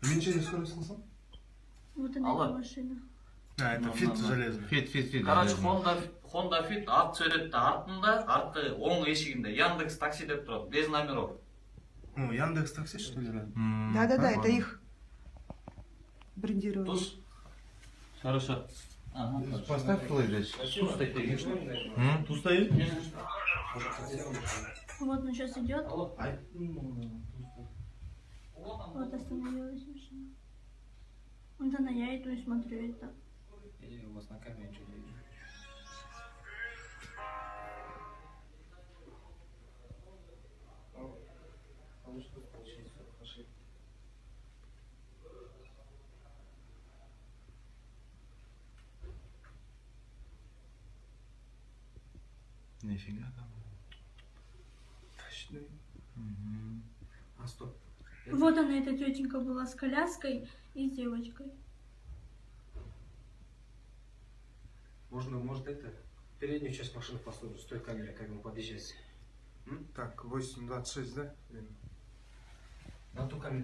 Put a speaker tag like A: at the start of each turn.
A: Уменьшение скорости смысл?
B: Вот она эта машина.
A: А, это фит железный.
C: Фит.
D: Короче, Honda Fit ат сөйлетті артында, арты оң эшигинде Яндекс такси деп турат, без номеров.
A: Ну, Яндекс такси, что ли?
E: Да, это их брендирование.
D: Туз.
C: Хорошо.
F: Поставь плейлист.
C: Туз стоит.
F: Тут стоит?
B: Вот он сейчас идет. Вот остановилась машина. Вот она, я иду и смотрю это.
G: И у вас на камере ничего не вижу.
F: Нифига там.
A: Точно.
G: А, стоп.
B: Вот она, эта тетенька была с коляской и с девочкой.
G: Может это, переднюю часть машины посмотрим с той камеры, как мы подъезжаете.
A: Так, 8.26, да?
G: На ту камеру.